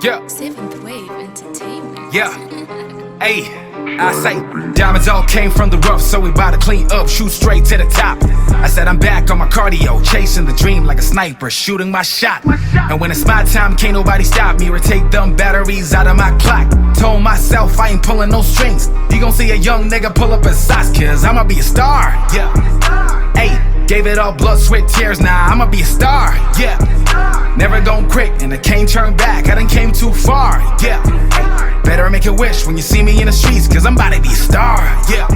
Yeah. Seventh Wave Entertainment. Yeah. Hey, I say, diamonds all came from the rough, so we bout to clean up, shoot straight to the top. I said I'm back on my cardio, chasing the dream like a sniper, shooting my shot. And when it's my time, can't nobody stop me or take them batteries out of my clock. Told myself I ain't pulling no strings. You gon' see a young nigga pull up his socks, cause I'ma be a star, yeah. Hey, gave it all blood, sweat, tears, now I'ma be a star, yeah. Never gon' quit, and I can't turn back, I done came too far, yeah. Better make a wish when you see me in the streets, cause I'm about to be a star, yeah.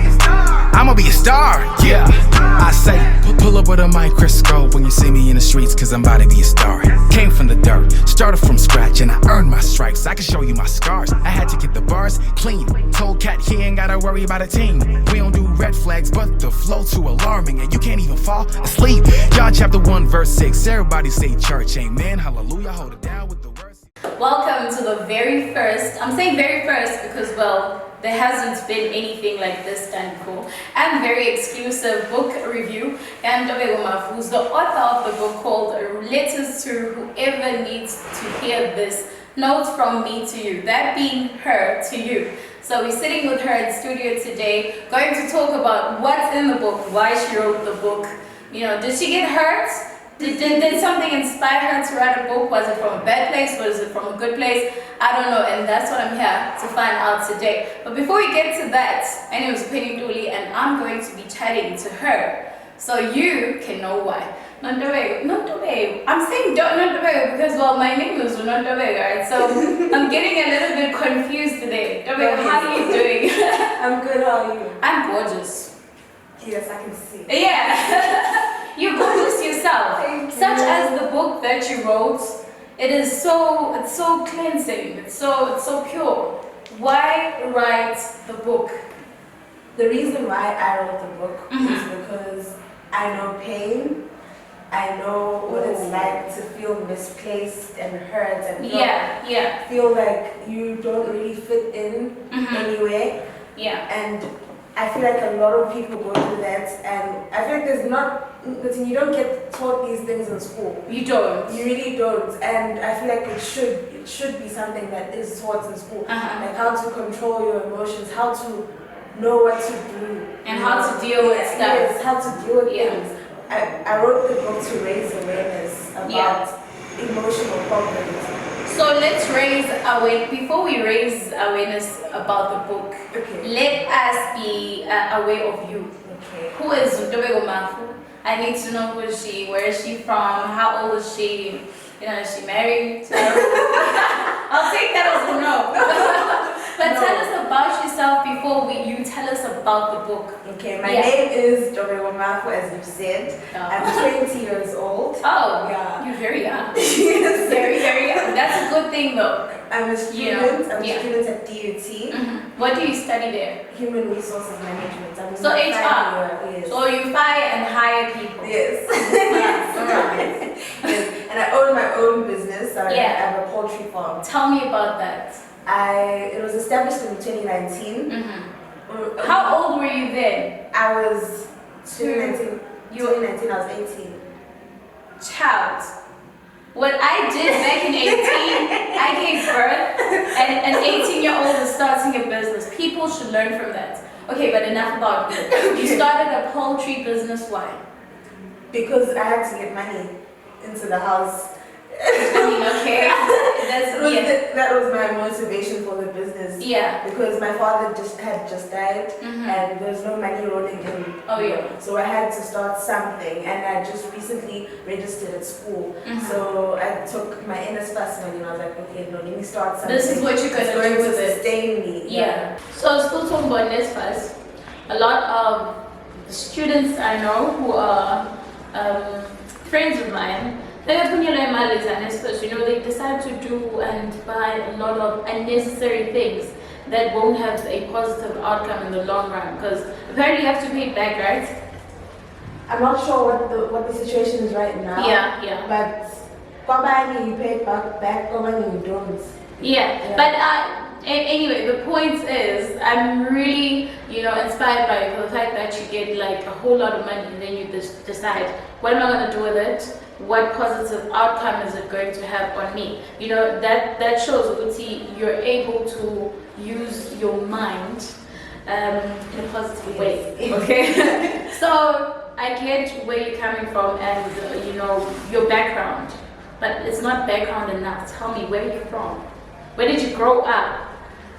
I'ma be a star, yeah. I say, pull up with a microscope when you see me in the streets, cause I'm about to be a star. Came from the dirt, started from scratch, and I earned my stripes. I can show you my scars, I had to get the bars clean. Told Cat he ain't gotta worry about a team. We don't do red flags, but the flow too alarming, and you can't even fall asleep. John chapter 1 verse 6, everybody say church, amen, hallelujah, hold it down with the words. Welcome to the very first, I'm saying very first because, well, there hasn't been anything like this done before, and very exclusive book review. Ntobeko Mafu, who's the author of the book called Letters to Whoever Needs to Hear This, Notes from Me to You, that being her to you. So we're sitting with her in studio today, going to talk about what's in the book, why she wrote the book. You know, did she get hurt? Did something inspire her to write a book? Was it from a bad place? Was it from a good place? I don't know, and that's what I'm here to find out today. But before we get to that, my name is Penny Dooley, and I'm going to be chatting to her, so you can know why. Ntobeko. I'm saying Ntobeko because, well, my name is Ntobeko, right? So I'm getting a little bit confused today. Ntobeko, how are you doing? I'm good, how are you? I'm gorgeous. Yes, I can see. Yeah. You're gorgeous yourself. Thank you. Such as the book that you wrote, it's so cleansing, it's so pure. Why write the book? The reason why I wrote the book is because I know pain. I know what it's like to feel misplaced and hurt and feel like you don't really fit in anywhere. Yeah. And I feel like a lot of people go through that, and I feel like you don't get taught these things in school. You don't. You really don't, and I feel like it should be something that is taught in school, like how to control your emotions, how to know what to do, and how to deal with stuff. Yes, how to deal with things. I wrote the book to raise awareness about emotional problems. So let's raise awareness. Before we raise awareness about the book, let us be aware of you. Okay. Who is Ntobeko Mafu? I need to know who is she, where is she from, how old is she, you know, is she married? I'll take that as a no. But tell us about yourself before you tell us about the book. Okay, my name is Ntobeko Mafu, as you said. I'm 20 years old. Oh, yeah. You're very young. Yes. Very, very young. That's a good thing though. I'm a student. I'm a student at DUT. What do you study there? Human Resources Management. I'm So in my HR. final year, yes. So you fire and hire people. Yes. Alright. Yes. And I own my own business. I have a poultry farm. Tell me about that. It was established in 2019. How old were you then? I was 2019. I was 18. Child. What I did back in 18, I gave birth, and an 18-year-old is starting a business. People should learn from that. Okay, but enough about me. You started a poultry business, why? Because I had to get money into the house. I mean, okay. That was my motivation for the business. Yeah. Because my father had just died, and there's no money rolling in. Oh yeah. So I had to start something, and I just recently registered at school. So I took my NSFAS money, and I was like, okay, no, let me start something. This is what you're gonna do with it. Sustain me. Yeah. So still talking about NSFAS, a lot of students I know who are friends of mine. You know, they decide to do and buy a lot of unnecessary things that won't have a positive outcome in the long run, because apparently you have to pay it back, right? I'm not sure what the situation is right now. Yeah. But you pay it back, you don't. Yeah. But Anyway, the point is, I'm really, inspired by the fact that you get like a whole lot of money and then you just decide, what am I going to do with it? What positive outcome is it going to have on me? That shows that you're able to use your mind in a positive way. Okay? So I get where you're coming from and, your background. But it's not background enough. Tell me, where are you from? Where did you grow up?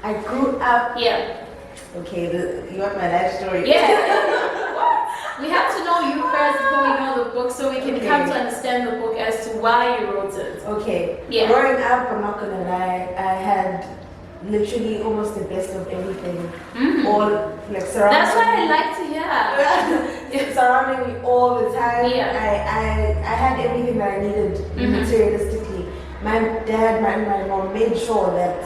I grew up. Yeah. Okay, you want my life story? Yeah. We have to know you first before we know the book, so we can come to understand the book as to why you wrote it. Okay. Yeah. Growing up, I'm not gonna lie, I had literally almost the best of everything. All like surrounding. That's what I like to hear. Surrounding me all the time. Yeah. I had everything that I needed materialistically. My dad, my mom made sure that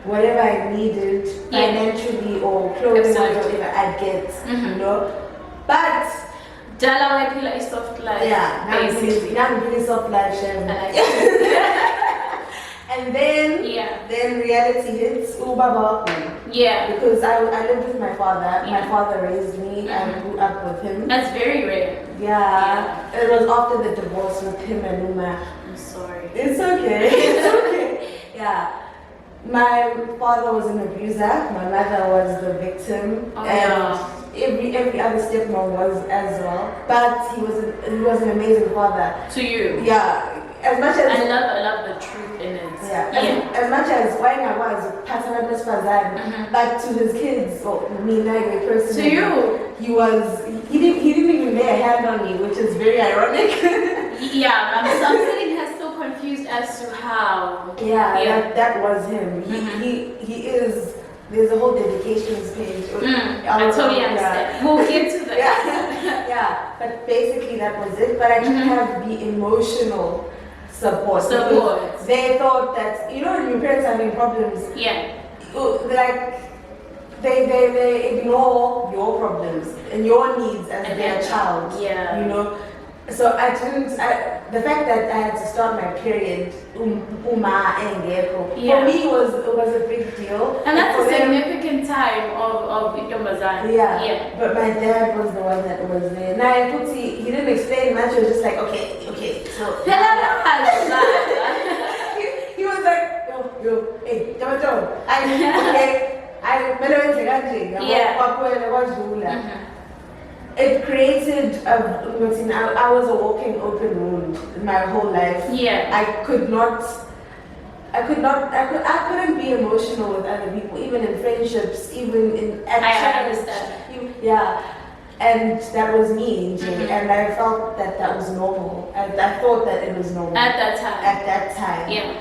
whatever I needed financially or clothing or whatever I get, But Dala Waipila is soft life. yeah, now I'm really soft life, Shem. And then reality hits. Yeah. Because I lived with my father. My father raised me. I grew up with him. That's very rare. Yeah. It was after the divorce with him and Uma. I'm sorry. It's okay. It's okay. Yeah. My father was an abuser. My mother was the victim. Every other stepmom was as well. But he was an amazing father. To you. Yeah. As much as I love the truth in it. Yeah. As much as why I was Patanadas Fazan, but to his kids, or me personally. To you. He didn't even lay a hand on me, which is very ironic. Yeah, I'm sitting here so confused as to how. Yeah. That was him. He is. There's a whole dedications page. I totally understand. We'll get to that. Yeah. But basically that was it. But I didn't have the emotional support. They thought that, when your parents are having problems, like they ignore your problems and your needs as their child. Yeah. So the fact that I had to start my period, for me was a big deal. And that's a significant time of Yomazan. Yeah. But my dad was the one that was there. Now, he didn't explain much. He was just like, okay. So he was like, hey, It created I was a walking open wound my whole life. Yeah. I couldn't be emotional with other people, even in friendships, even in I understand. Yeah. And that was me, and I felt that was normal. I thought that it was normal. At that time. Yeah.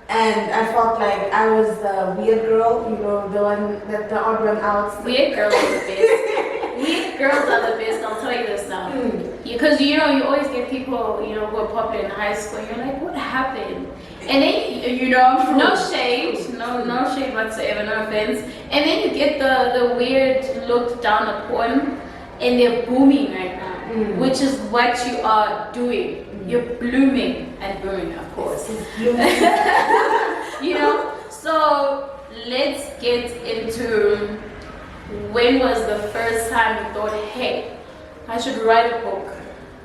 And I felt like I was the weird girl, the one that the odd one out. Weird girls are the best. Weird girls are the best, I'll tell you this now. Because you always get people, who are popular in high school, and you're like, what happened? And then, no shade, no shade whatsoever, no offense. And then you get the weird looked down upon, and they're booming right now, which is what you are doing. You're blooming and booming, of course. So let's get into when was the first time you thought, hey, I should write a book?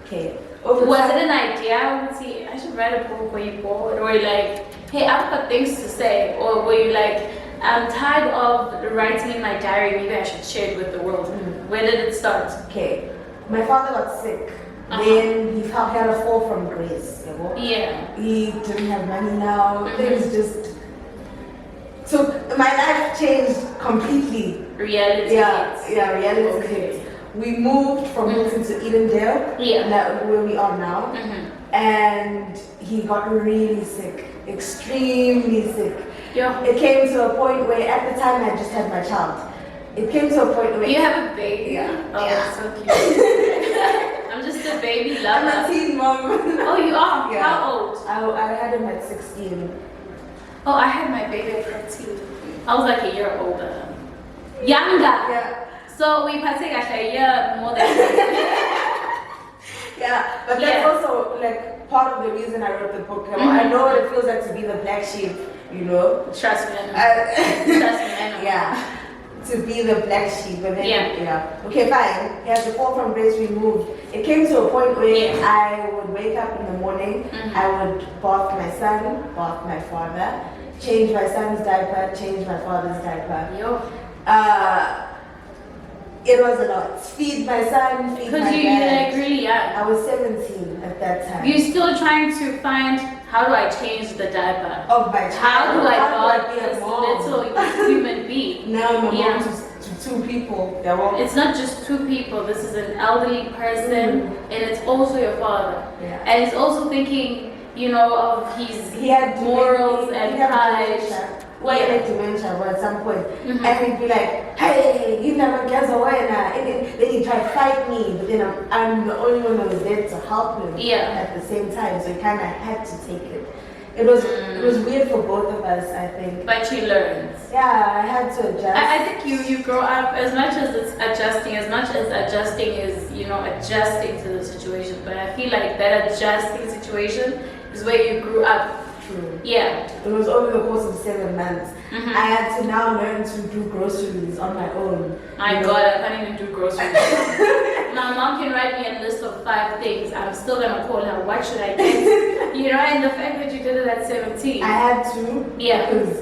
Okay. Was it an idea? I should write a book. Were you bored? Or were you like, hey, I've got things to say? Or were you like, I'm tired of writing in my diary, maybe I should share it with the world? Where did it start? Okay. My father got sick. Then he had a fall from grace. Yeah. He didn't have money now. Things just... So my life changed completely. Reality hits. Yeah, reality hits. We moved from Hilton to Edendale, where we are now. And he got really sick, extremely sick. Yeah. It came to a point where at the time I just had my child. It came to a point where... You have a baby? Yeah. Oh, that's so cute. I'm just a baby lover. I'm a teen mom. Oh, you are? Yeah. How old? I had him at 16. Oh, I had my baby at 13. I was like a year older. Younger? Yeah. So we partake like a year more than Yeah, but that's also like part of the reason I wrote the book. I know what it feels like to be the black sheep you know. Trust me, I know. Trust me, I know. Yeah. To be the black sheep, but then okay, fine. He has the fall from grace removed. It came to a point where I would wake up in the morning, I would bath my son, bath my father, change my son's diaper, change my father's diaper. It was a lot. Feed my son, feed my dad. Because you're like really young. I was 17 at that time. You're still trying to find, how do I change the diaper? Of my child. How do I be this a mom? little human being? Now I'm a mom to two people. It's not just two people. This is an elderly person, and it's also your father. Yeah. And it's also thinking, you know, of his morals and pride. He had dementia at some point. And he'd be like, hey, you never guess away now. And then he'd try to fight me, but then I'm the only one that was there to help him at the same time. So he kind of had to take it. It was weird for both of us, I think. But you learned. Yeah, I had to adjust. I think you grow up, as much as it's adjusting, as much as adjusting is, you know, adjusting to the situation. But I feel like that adjusting situation is where you grew up. True. Yeah. It was over the course of 7 months. I had to now learn to do groceries on my own. My God, I can't even do groceries. My mom can write me a list of 5 things. I'm still gonna call her. What should I get? You know, and the fact that you did it at 17. I had to. Yeah. Because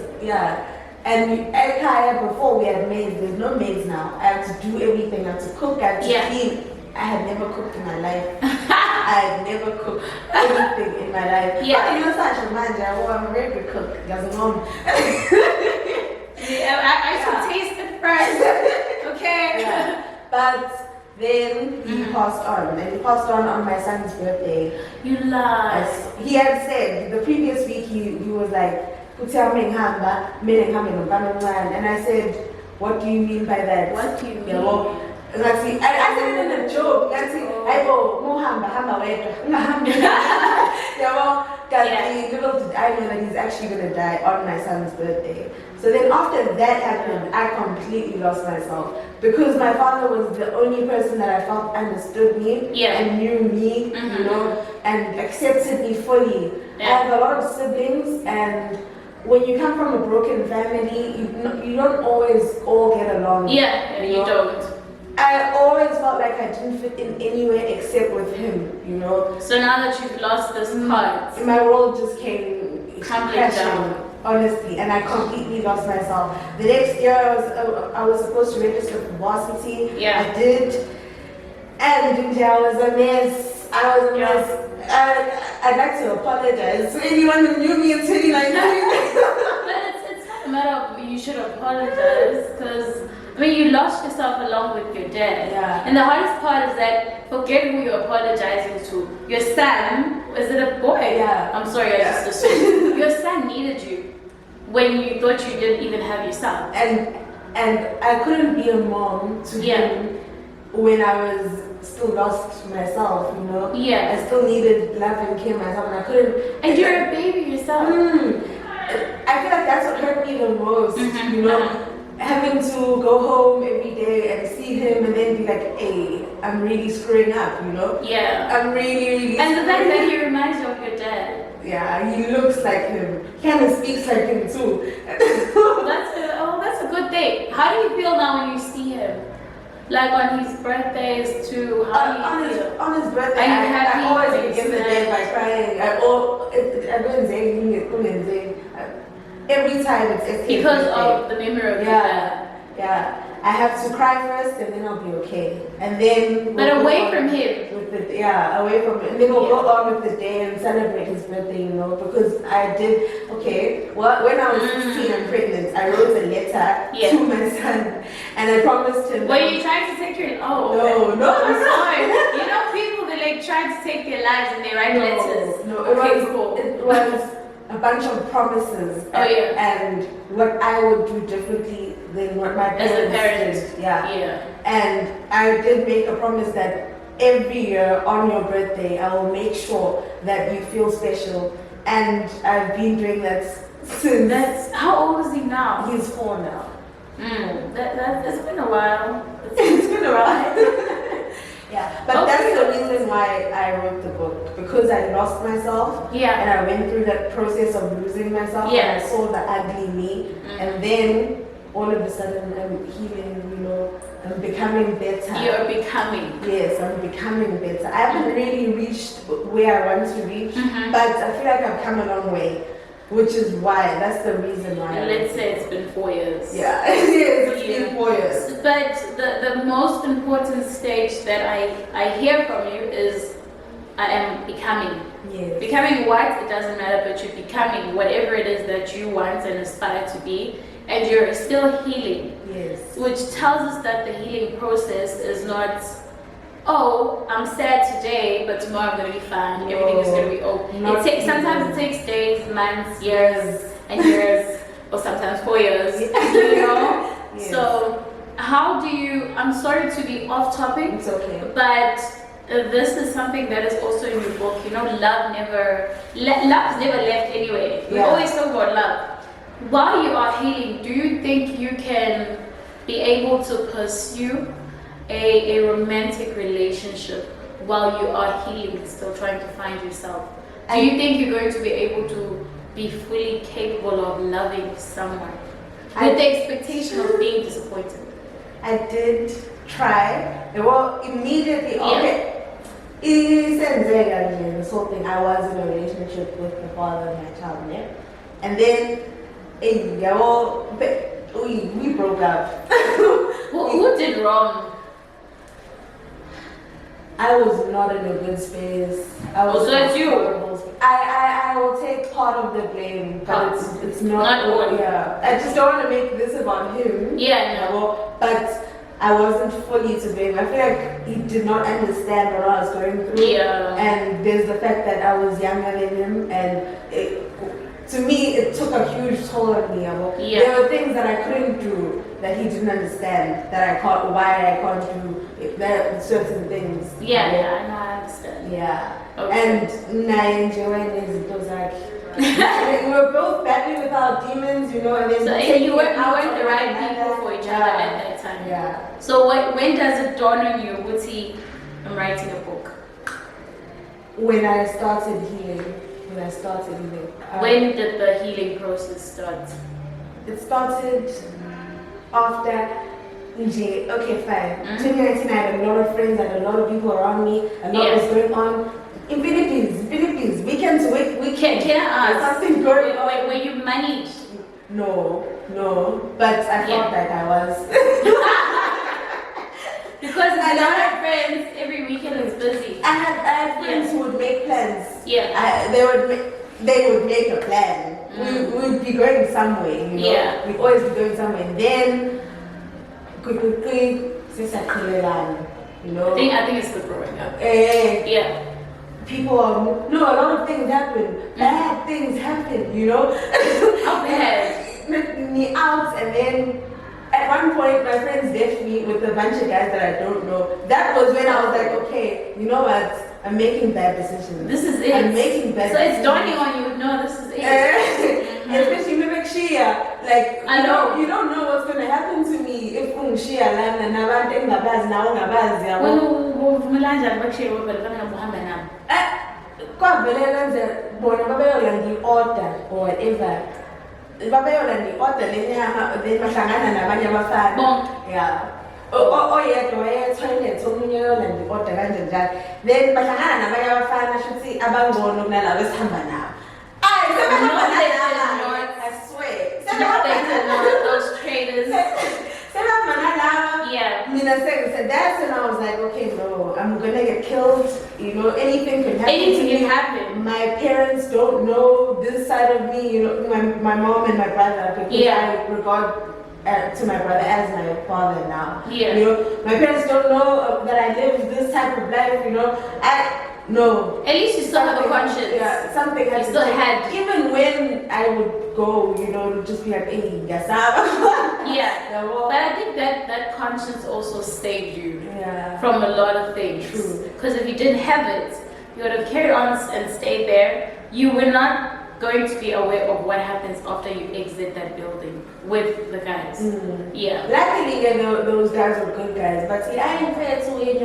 and at Kaya before we had maids. There's no maids now. I had to do everything. I had to cook. I had to clean. I had never cooked in my life. I had never cooked anything in my life. Yeah. But you know, such a man, I'm a very good cook. Doesn't know. I should taste it first. Okay. Yeah. But then he passed on, and he passed on my son's birthday. You lied. He had said the previous week he was like, and I said, what do you mean by that? What do you mean? I said it in a joke. I go, little did I know that he's actually going to die on my son's birthday. So then after that happened, I completely lost myself. Because my father was the only person that I felt understood me and knew me, you know, and accepted me fully. I have a lot of siblings, and when you come from a broken family, you don't always all get along. Yeah, you don't. I always felt like I didn't fit in anywhere except with him, you know. So now that you've lost this part, my world just came crashing down, honestly, and I completely lost myself. The next year, I was supposed to register for varsity. Yeah, I did, and I was a mess. I was a mess. I'd like to apologize to anyone who knew me in 2019. But it's not a matter of you should apologize, because I mean, you lost yourself along with your dad. Yeah. And the hardest part is that, forget who you're apologizing to. Your son, is it a boy? Yeah. I'm sorry, I just assumed. Your son needed you when you thought you didn't even have yourself. And I couldn't be a mom to him when I was still lost myself, you know? Yeah. I still needed love and care myself, and I couldn't. And you're a baby yourself. I feel like that's what hurt me the most, you know? Having to go home every day and see him and then be like, hey, I'm really screwing up, you know? Yeah. I'm really And the fact that he reminds you of your dad. Yeah, he looks like him. He kind of speaks like him too. That's a good thing. How do you feel now when you see him? Like on his birthdays too? How do you feel? On his birthday, I always begin the day by crying. I go and say, every time it's because of the memory of your dad. Yeah. I have to cry first and then I'll be okay. And then away from him. Away from him. And then we'll go on with the day and celebrate his birthday, you know, because I did when I was 16 and pregnant, I wrote a letter to my son and I promised him. Were you trying to take your No. I'm sorry. You know, people they try to take their lives and they write letters. No, it was a bunch of promises and what I would do differently than what my parents did. Yeah. And I did make a promise that every year on your birthday I will make sure that you feel special, and I've been doing that since. How old is he now? He's 4 now. It's been a while. It's been a while. Yeah, but that's the reason why I wrote the book, because I lost myself. Yeah. And I went through that process of losing myself. Yeah. And I saw the ugly me. And then all of a sudden I'm healing, you know, I'm becoming better. You're becoming. Yes, I'm becoming better. I haven't really reached where I want to reach, but I feel like I've come a long way, which is why, that's the reason why. And let's say it's been 4 years. Yeah, yes, it's been 4 years. But the most important stage that I hear from you is I am becoming. Yes. Becoming what? It doesn't matter, but you're becoming whatever it is that you want and aspire to be, and you're still healing. Yes. Which tells us that the healing process is not, oh, I'm sad today, but tomorrow I'm going to be fine. Everything is going to be okay. Sometimes it takes days, months, years, and years, or sometimes 4 years. You know. Yes. So how do you? I'm sorry to be off topic. It's okay. But this is something that is also in your book. You know, love's never left anyway. We always talk about love. While you are healing, do you think you can be able to pursue a romantic relationship while you are healing, still trying to find yourself? Do you think you're going to be able to be fully capable of loving someone with the expectation of being disappointed? I did try. Well, immediately, okay. This whole thing, I was in a relationship with the father of my child, yeah? And then we broke up. Who did wrong? I was not in a good space. So it's you. I will take part of the blame, but it's not all. Yeah, I just don't want to make this about him. Yeah, no. But I wasn't fully to blame. I feel like he did not understand what I was going through. Yeah. And there's the fact that I was younger than him, and to me, it took a huge toll on me. Yeah. There were things that I couldn't do that he didn't understand, why I can't do certain things. Yeah, I understand. Yeah. Okay. And I enjoyed it was like, we were both battling with our demons, you know, and then you weren't the right people for each other at that time. Yeah. So when does it dawn on you, Wuti, I'm writing a book? When I started healing. When did the healing process start? It started after okay, fine. 2019, I had a lot of friends, I had a lot of people around me, a lot was going on. In Philippines, weekends, weekend. Can I ask? Something going on. Were you moneyed? No, but I felt like I was. Because a lot of friends, every weekend is busy. I had friends who would make plans. Yeah. They would make a plan. We would be going somewhere, you know. Yeah. We'd always be going somewhere. And then, you know. I think it's the growing up. Yeah. People a lot of things happen. Bad things happen, you know. How bad? Me out, and then at one point my friends left me with a bunch of guys that I don't know. That was when I was like, okay, you know what? I'm making bad decisions. This is it. I'm making bad decisions. So it's dawning on you, no, this is it. Especially Mibek Shia, like, I know. You don't know what's going to happen to me if Shia land and Navan in Nabaz now, Nabaz. Order or whatever. Babayola ni order lenyama then bahlangana nabanye abafana. Yeah. Oyedwa toilet omunye yona ni order kanje njalo. Then bahlangana nabanye abafana shuthi abangcono kunalabo esihamba nabo. I swear. Those traders. Yeah. So that's when I was like, okay, no, I'm gonna get killed. You know, anything can happen. Anything can happen. My parents don't know this side of me. You know, my mom and my brother. Because I regard to my brother as my father now. Yeah. You know, my parents don't know that I live this type of life. You know, no. At least you still have a conscience. Yeah, something has you still had. Even when I would go, you know, to just be like, hey, yeah. But I think that conscience also saved you from a lot of things. True. Because if you didn't have it, you would have carried on and stayed there. You were not going to be aware of what happens after you exit that building with the guys. Yeah. Luckily, those guys were good guys, but I ain't fair to it.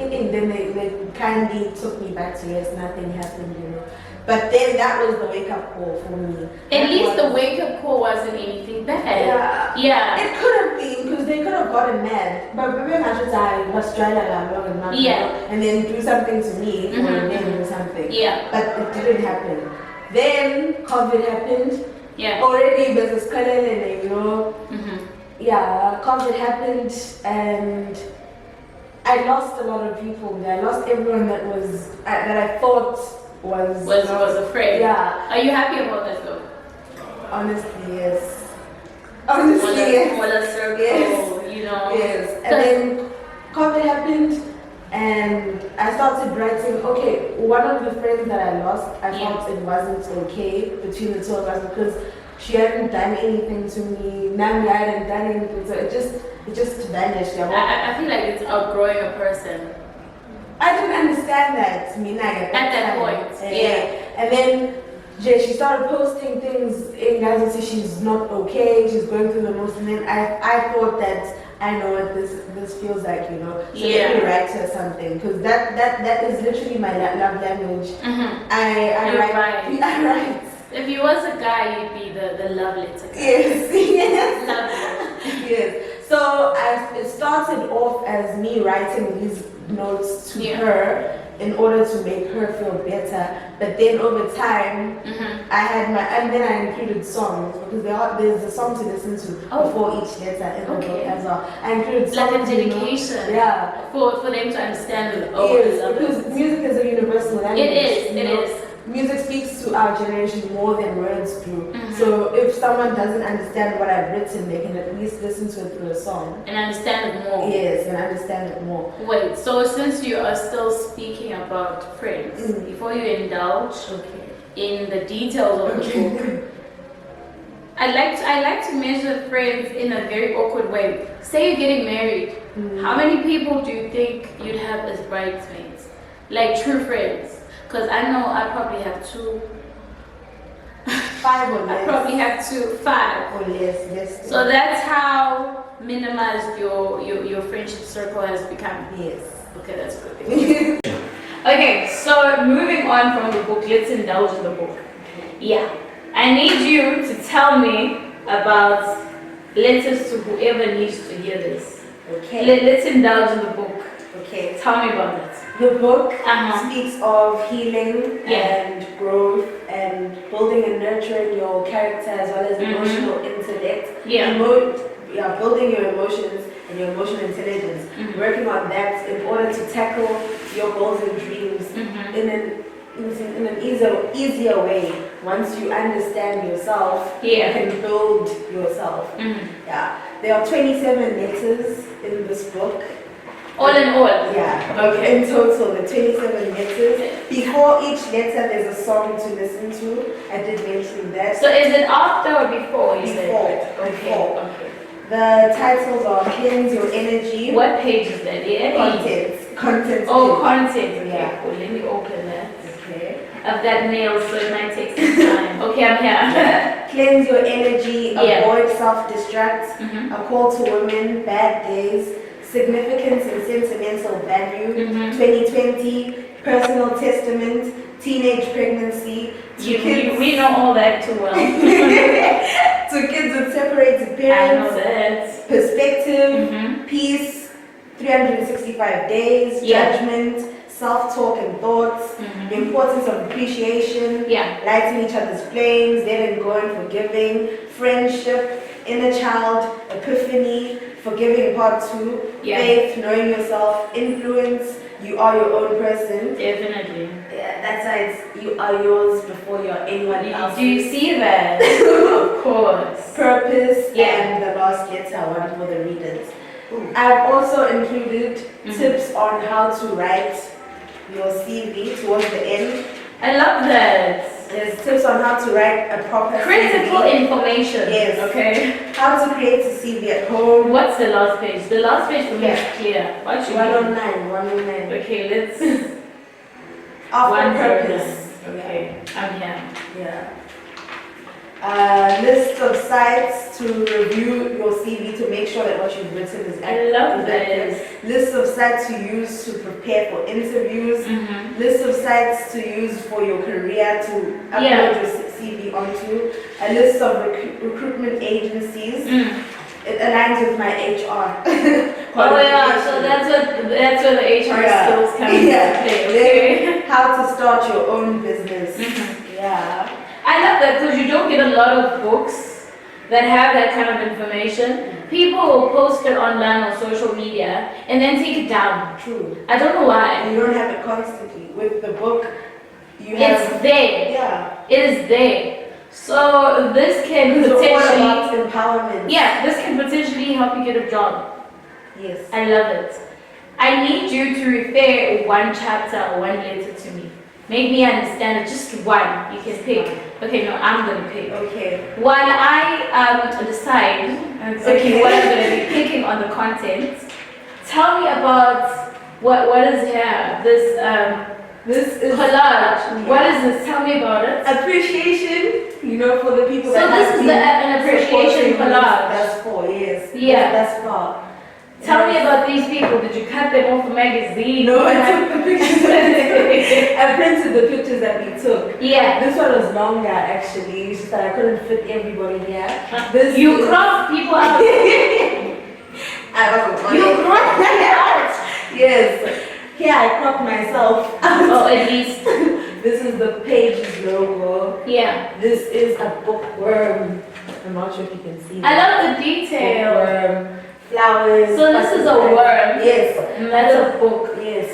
And then they kindly took me back to rest. Nothing happened, you know. But then that was the wake-up call for me. At least the wake-up call wasn't anything bad. Yeah. It could have been, because they could have gotten mad. But maybe I should say, and then do something to me for a name or something. Yeah. But it didn't happen. Then COVID happened. Yeah. Already business and you know. Yeah, COVID happened and I lost a lot of people. I lost everyone that was that I thought was afraid. Yeah. Are you happy about that though? Honestly, yes. Honestly, yes. Well, a circle, yes. you know. Yes. And then COVID happened and I started writing. Okay, one of the friends that I lost, I thought it wasn't okay between the two of us because she hadn't done anything to me. Nami hadn't done anything, so it just vanished. I feel like it's outgrowing a person. I didn't understand that. At that point, yeah. And then she started posting things in guys and say she's not okay, she's going through the most, and then I thought that I know what this feels like, you know. So let me write her something, because that is literally my love language. I write. If you was a guy, you'd be the love letter guy. Yes. Love Yes. So it started off as me writing these notes to her in order to make her feel better. But then over time, I had and then I included songs because there's a song to listen to before each letter in the book as well. I included songs, like a dedication, for them to understand. Because music is a universal language. It is. Music speaks to our generation more than words do. So if someone doesn't understand what I've written, they can at least listen to it through a song. And understand it more. Yes, and understand it more. Wait, so since you are still speaking about friends, before you indulge in the details of the book, I like to measure friends in a very awkward way. Say you're getting married. How many people do you think you'd have as bridesmaids? Like true friends? Because I know I probably have 2. 5 or less. I probably have 5 or less. So that's how minimized your friendship circle has become. Yes. Okay, that's good. Okay, so moving on from the book, let's indulge in the book. Yeah, I need you to tell me about letters to whoever needs to hear this. Okay. Let's indulge in the book. Okay. Tell me about it. The book speaks of healing and growth and building and nurturing your character as well as emotional intellect. Building your emotions and your emotional intelligence. Working on that in order to tackle your goals and dreams in an easier way. Once you understand yourself, you can build yourself. There are 27 letters in this book. All in all? Yeah. Okay. In total, the 27 letters. Before each letter, there's a song to listen to. I did mention that. So is it after or before? Before. Okay. The titles are Cleanse Your Energy. What page is that? Yeah. Content. Oh, content. Okay. Yeah. Cool. Let me open that. Okay. I've got nails, so it might take some time. Okay, I'm here. Cleanse your energy. Avoid self-destruct. A call to women. Bad days. Significance and sentimental value, 2020, personal testament, teenage pregnancy, we know all that too well. to kids with separated parents, I know that. Perspective, peace, 365 days, judgment, self-talk and thoughts, the importance of appreciation, lighting each other's flames, letting go and forgiving, friendship, inner child, epiphany, forgiving part 2, faith, knowing yourself, influence, you are your own person. Definitely. Yeah, that's why you are yours before you're anyone else. Do you see that? Of course. Purpose and the last letter, one for the readers. I've also included tips on how to write your CV towards the end. I love that. There's tips on how to write a proper critical CV. Information. Yes. Okay. How to create a CV at home. What's the last page? The last page for me is clear. What should 109. Okay, let's. Of purpose. Okay. I'm here. Yeah. List of sites to review your CV to make sure that what you've written is I love accurate. List of sites to use to prepare for interviews. List of sites to use for your career to upload your CV onto. A list of recruitment agencies. It aligns with my HR. Oh yeah, so that's where the HR skills come into play. Okay. Then how to start your own business. Yeah. I love that because you don't get a lot of books that have that kind of information. People will post it online on social media and then take it down. True. I don't know why. And you don't have it constantly. With the book, you have... It's there. Yeah. It is there. So this can potentially... all about empowerment. Yeah, this can potentially help you get a job. Yes. I love it. I need you to refer one chapter or one letter to me. Make me understand it, just one. You can pick. Okay, no, I'm gonna pick. Okay. While I decide exactly what I'm gonna be picking on the content, tell me about what is here. This is collage. Yeah. What is this? Tell me about it. Appreciation, for the people So that this is an appreciation collage. That's for, yes. Yeah. That's for. Tell me about these people. Did you cut them off a magazine? No, I took the pictures. I printed the pictures that we took. Yeah. This one was longer actually. It's just that I couldn't fit everybody here. You cropped people out. I wasn't. You cropped people out. Yes. Here I cropped myself. Oh, at least. This is the page's logo. Yeah. This is a bookworm. I'm not sure if you can see I that. love the detail. Bookworm. Flowers. So this is a worm. Yes. And that's a book. Yes.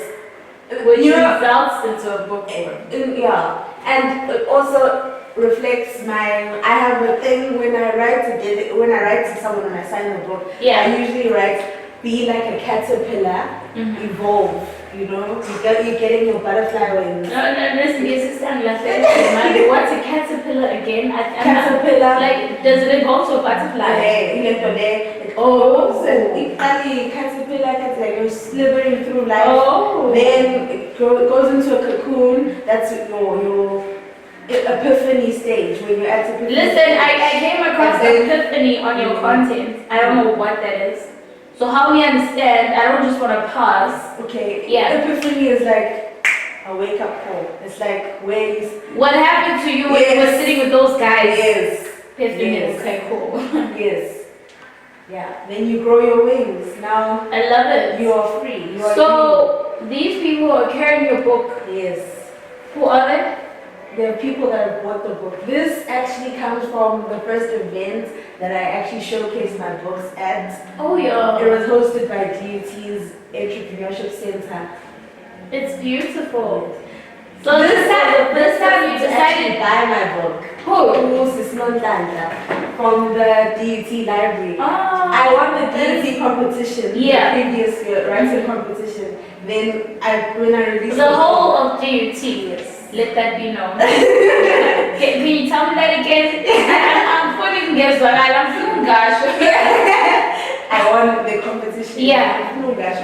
Which results into a bookworm. Yeah. And it also reflects I have a thing when I write to someone when I sign the book. Yeah. I usually write, be like a caterpillar, evolve. You're getting your butterfly wings. No, listen, you understand like what's a caterpillar again? Caterpillar. Like, does it evolve to a butterfly? Caterpillar, you're slithering through life. Oh. Then it goes into a cocoon. That's your epiphany stage when you're at epiphany. Listen, I came across epiphany on your content. I don't know what that is. So help me understand. I don't just want to pass. Okay. Yeah. Epiphany is like a wake up call. It's like where you... What happened to you when you were sitting with those guys? Yes. Epiphany. Yes. Okay, cool. Yes. Yeah. Then you grow your wings. Now I love it. you are free. So these people are carrying your book. Yes. Who are they? There are people that have bought the book. This actually comes from the first event that I actually showcased my books at. Oh yeah. It was hosted by DUT's Entrepreneurship Center. It's beautiful. So this time you decided to buy my book. Who? From the DUT library. Oh, I won the DUT competition. Yeah. The previous year writing competition. Then when I released the whole of DUT. Yes. Let that be known. Can you tell me that again? I'm putting guess what I'm feeling gosh. I won the competition. Yeah. Oh gosh.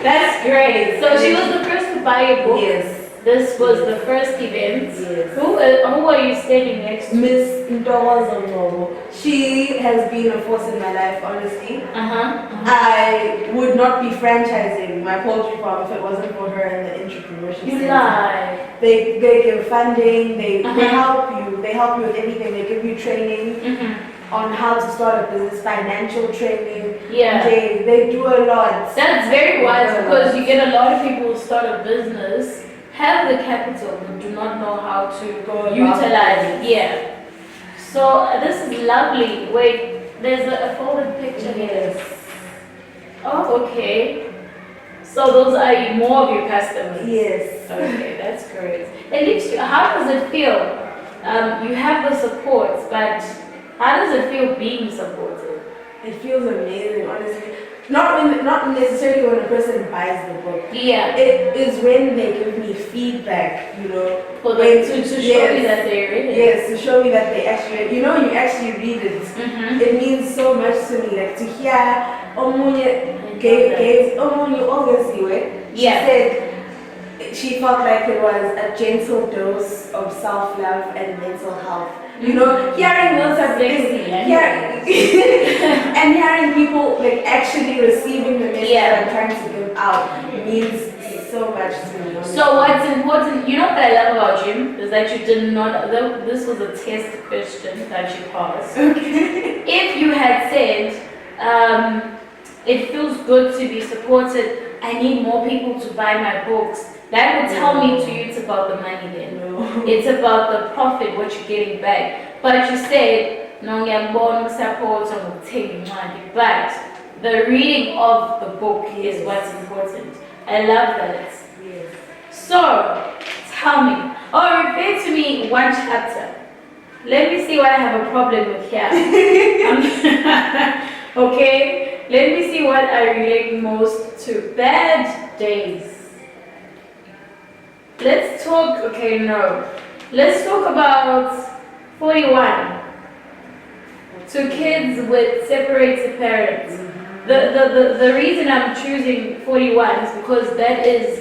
That's great. So she was the first to buy a book. Yes. This was the first event. Yes. Who are you standing next to? Miss Ntobeko Mafu. She has been a force in my life, honestly. I would not be franchising my poultry farm if it wasn't for her and the entrepreneurship You center. lie. They give funding, they help you. They help you with everything. They give you training on how to start a business, financial training. Yeah. They do a lot. That's very wise because you get a lot of people who start a business, have the capital, but do not know how to utilize it. Yeah. So this is lovely. Wait, there's a folded picture here. Yes. Oh, okay. So those are more of your customers. Yes. Okay, that's great. At least, how does it feel? You have the support, but how does it feel being supported? It feels amazing, honestly. Not necessarily when a person buys the book. Yeah. It is when they give me feedback, For them to show you that they read it. Yes, to show me that they actually, you actually read it. It means so much to me. Like to hear Omunye gave Omunye obviously, she said, she felt like it was a gentle dose of self-love and mental health. You know, hearing those types of things, and hearing people like actually receiving the message I'm trying to give out means so much to me. So what's important, you know what I love about you is that you did not, this was a test question that you passed. Okay. If you had said, it feels good to be supported, I need more people to buy my books, that would tell me to you it's about the money then. No. It's about the profit, what you're getting back. But you said, no, ngiyabona support but the reading of the book is what's important. I love that. Yes. So, tell me, or refer to me one chapter. Let me see what I have a problem with here. Okay, let me see what I relate most to. Bad days. Let's talk, okay, no. Let's talk about 41. To kids with separated parents. The reason I'm choosing 41 is because that is,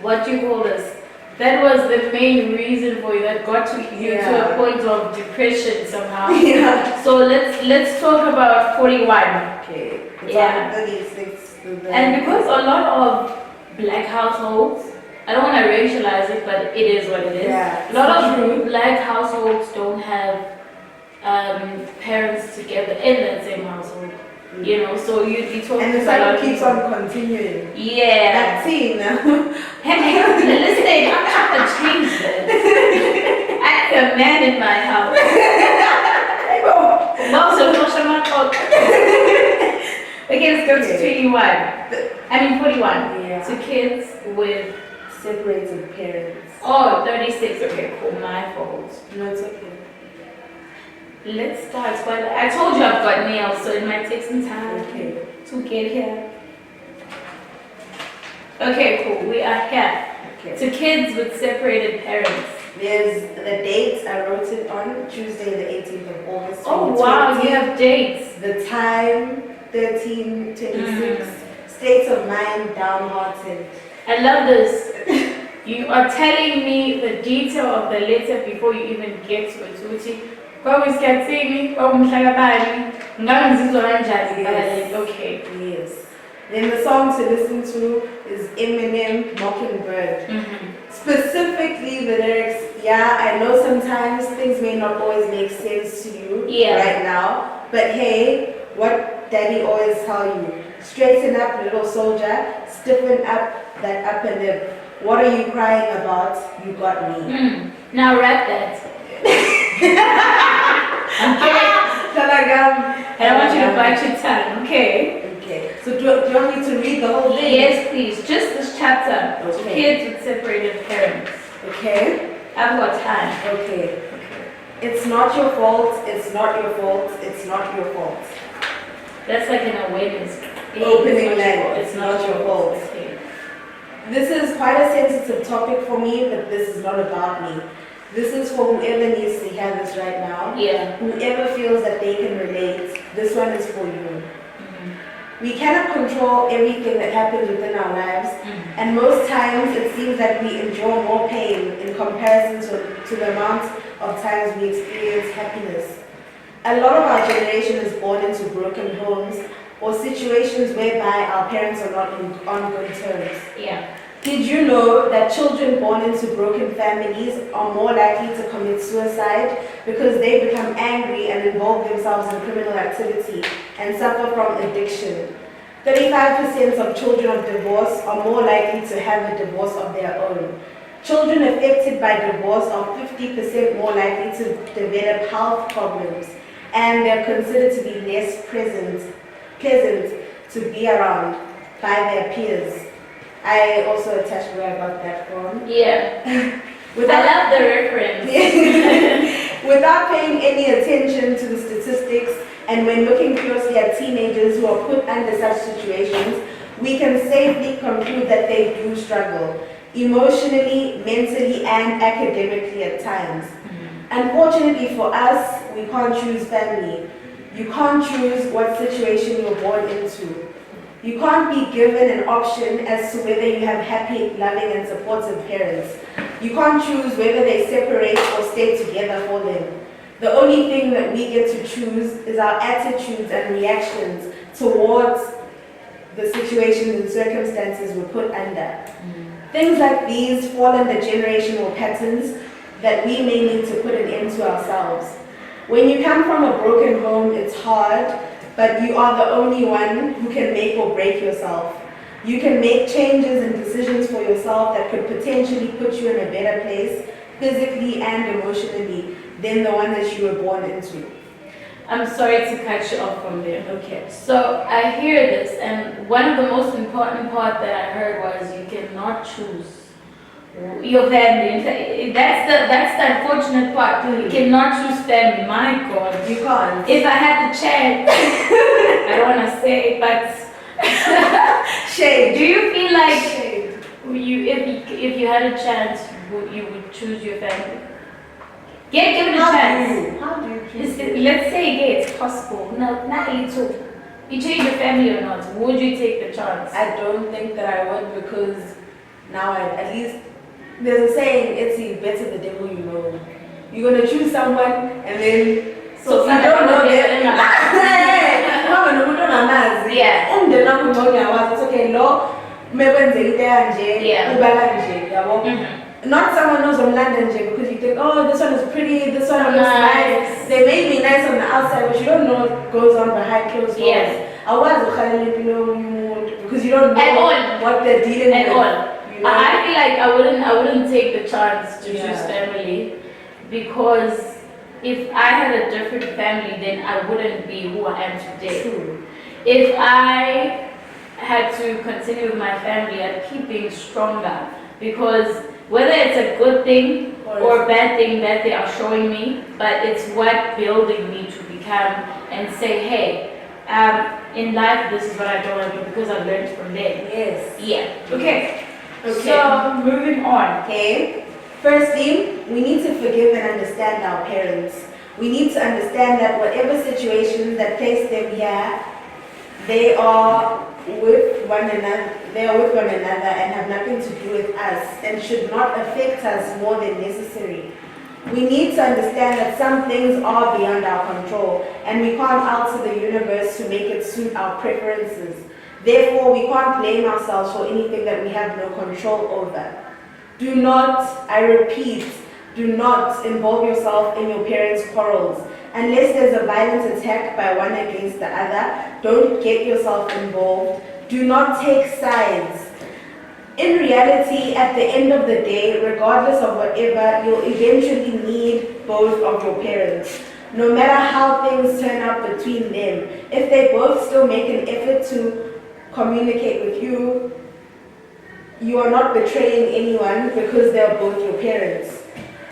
what you call this, that was the main reason for you, that got to you to a point of depression somehow. Yeah. So let's talk about 41. Okay. Yeah. 36. And because a lot of black households, I don't want to racialize it, but it is what it is. Yeah, A lot of black households don't have parents together in that same household. You know, so you'd be talking and the cycle keeps on continuing. Yeah. That's it now. Hey, listen, I'm trying to change this. I need a man in my house. Okay, let's go to 21. I mean 41. Yeah. To kids with Separated parents. Oh, 36. Okay, cool. My fault. No, it's okay. Let's start. But I told you I've got nails, so it might take some time to get here. Okay, cool. We are here. Okay. To kids with separated parents. There's the dates. I wrote it on Tuesday, the 18th of August. Oh, wow. You have dates. The time, 13:26. States of mind, downhearted. I love this. You are telling me the detail of the letter before you even get to it. Okay. Yes. Then the song to listen to is Eminem, Mockingbird. Specifically the lyrics, I know sometimes things may not always make sense to you right now, but hey, what daddy always tell you, straighten up little soldier, stiffen up that upper lip. What are you crying about? You got me. Now rap that. Okay. I want you to bite your tongue. Okay. So do you want me to read the whole thing? Yes, please. Just this chapter. Okay. Kids with separated parents. Okay. I've got time. Okay. It's not your fault. It's not your fault. It's not your fault. That's like an awareness. Opening line. It's not your fault. Okay. This is quite a sensitive topic for me, but this is not about me. This is for whoever needs to hear this right now. Yeah. Whoever feels that they can relate, this one is for you. We cannot control everything that happens within our lives, and most times it seems that we endure more pain in comparison to the amount of times we experience happiness. A lot of our generation is born into broken homes or situations whereby our parents are not on good terms. Yeah. Did you know that children born into broken families are more likely to commit suicide because they become angry and involve themselves in criminal activity and suffer from addiction? 35% of children of divorce are more likely to have a divorce of their own. Children affected by divorce are 50% more likely to develop health problems, and they're considered to be less pleasant to be around by their peers. I also attached where I got that from. Yeah. I love the reference. Without paying any attention to the statistics, and when looking closely at teenagers who are put under such situations, we can safely conclude that they do struggle, emotionally, mentally, and academically at times. Unfortunately for us, we can't choose family. You can't choose what situation you're born into. You can't be given an option as to whether you have happy, loving, and supportive parents. You can't choose whether they separate or stay together for them. The only thing that we get to choose is our attitudes and reactions towards the situations and circumstances we're put under. Things like these fall under generational patterns that we may need to put an end to ourselves. When you come from a broken home, it's hard, but you are the only one who can make or break yourself. You can make changes and decisions for yourself that could potentially put you in a better place, physically and emotionally, than the one that you were born into. I'm sorry to cut you off from there. Okay. So I hear this, and one of the most important part that I heard was you cannot choose your family. That's the unfortunate part. You cannot choose family. My God, You can't. if I had the chance, I don't want to say, but Shade. do you feel like Shade. if you had a chance, you would choose your family? Give it a chance. How do you choose? Let's say it's possible. No, not little. You change your family or not? Would you take the chance? I don't think that I would, because now at least there's a saying, it's better the devil you know. You're gonna choose someone and then So you don't know them. Yeah. It's okay, no, Yeah. not someone knows on London because you think, oh, this one is pretty, this one looks Nice. nice. They may be nice on the outside, but you don't know what goes on behind closed doors. Yes. I was because you don't know At all. what they're dealing At with. all. You know? I feel like I wouldn't take the chance to Yeah. choose family, because if I had a different family, then I wouldn't be who I am today. True. If I had to continue with my family, I'd keep being stronger, because whether it's a good thing or a bad thing that they are showing me, but it's what building me to become and say, hey, in life this is what I don't want to do because I've learned from them. Yes. Yeah. Okay. So moving on. Okay. Firstly, we need to forgive and understand our parents. We need to understand that whatever situations that place them here, they are with one another. They are with one another and have nothing to do with us, and should not affect us more than necessary. We need to understand that some things are beyond our control, and we can't alter the universe to make it suit our preferences. Therefore, we can't blame ourselves for anything that we have no control over. Do not, I repeat, do not involve yourself in your parents' quarrels. Unless there's a violent attack by one against the other, don't get yourself involved. Do not take sides. In reality, at the end of the day, regardless of whatever, you'll eventually need both of your parents. No matter how things turn out between them, if they both still make an effort to communicate with you, you are not betraying anyone because they are both your parents.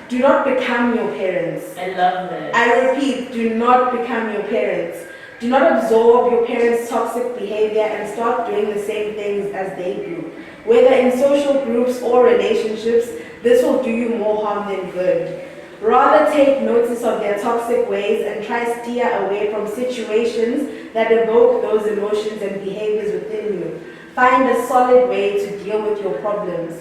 Do not become your parents. I love that. I repeat, do not become your parents. Do not absorb your parents' toxic behavior and start doing the same things as they do. Whether in social groups or relationships, this will do you more harm than good. Rather take notice of their toxic ways and try steer away from situations that evoke those emotions and behaviors within you. Find a solid way to deal with your problems.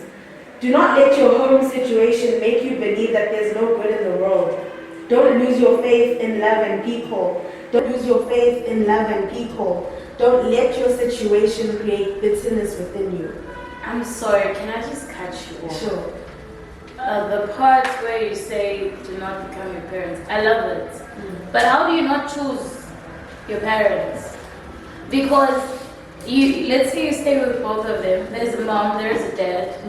Do not let your home situation make you believe that there's no good in the world. Don't lose your faith in love and people. Don't lose your faith in love and people. Don't let your situation create bitterness within you. I'm sorry, can I just cut you off? Sure. The part where you say do not become your parents, I love it. But how do you not choose your parents? Because let's say you stay with both of them. There's a mom, there's a dad.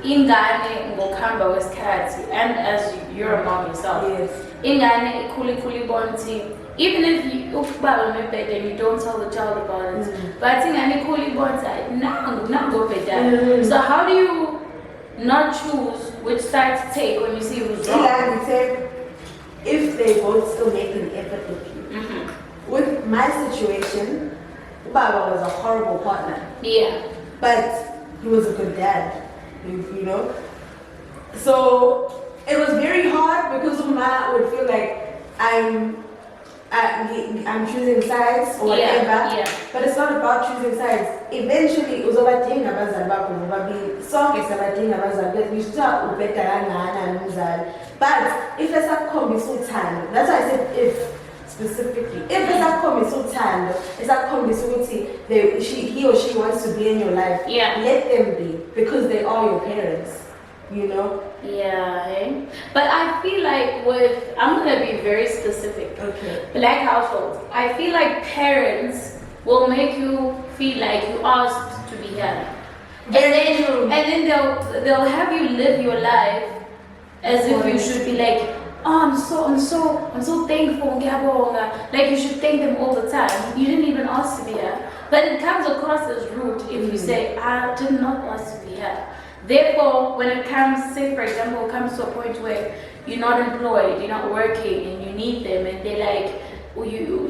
Ingane ngokuhamba kwesikhathi, and as you're a mom yourself. Yes. Ingane ikhuli bonti. Even if you ubaba mebhede and you don't tell the child about it, but ingane ikhuli bonti nango bhedana. So how do you not choose which side to take when you see who's wrong? Like said, if they both still make an effort with you. With my situation, Baba was a horrible partner. Yeah. But he was a good dad, you know. So it was very hard because Uma would feel like I'm I'm choosing sides or whatever, but it's not about choosing sides. Eventually, uzobadinga abazali bakho bobabili. Sonke siyabadinga abazali bethu. Ngisho ubhedala ngana nomzali. But if esakhombisa uthando, that's why I said if specifically. If esakhombisa uthando, esakhombisa ukuthi he or she wants to be in your life, let them be, because they are your parents. You know? Yeah, eh? But I feel like I'm gonna be very specific. Okay. Black households. I feel like parents will make you feel like you asked to be here. And then they'll have you live your life as if you should be like, oh, I'm so thankful, like you should thank them all the time. You didn't even ask to be here. But it comes across as rude if you say, I did not ask to be here. Therefore, when it comes, say for example, it comes to a point where you're not employed, you're not working, and you need them, and they like,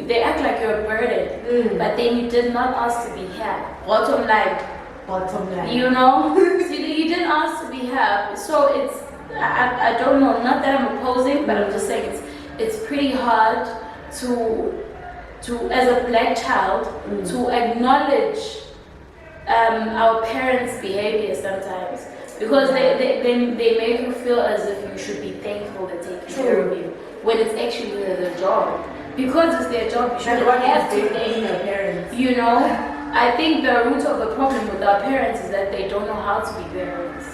they act like you're a burden, but then you did not ask to be here. Bottom line. You know, so you didn't ask to be here. So it's, I don't know, not that I'm opposing, but I'm just saying it's pretty hard to as a black child to acknowledge our parents' behavior sometimes, because they make you feel as if you should be thankful they're taking care of you, when it's actually their job. Because it's their job, you shouldn't have to thank your parents. You know, I think the root of the problem with our parents is that they don't know how to be parents.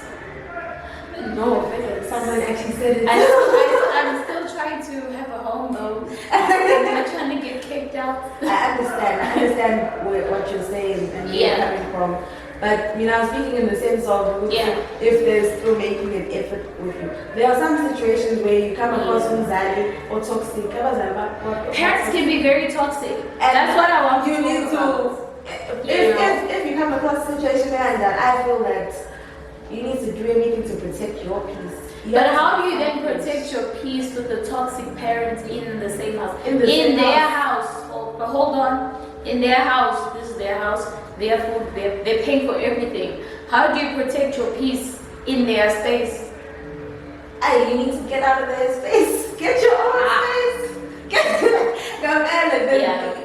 No offense. Someone actually said it. I'm still trying to have a home though. I'm not trying to get kicked out. I understand what you're saying and where you're coming from. But I was speaking in the sense of if they're still making an effort with you. There are some situations where you come across anxiety or toxic. Parents can be very toxic. And that's what I want you need to. If you come across a situation like that, I feel that you need to do everything to protect your peace. But how do you then protect your peace with the toxic parents in the same house? In their house. But hold on. In their house. This is their house. Their food. They're paying for everything. How do you protect your peace in their space? You need to get out of their space. Get your own space.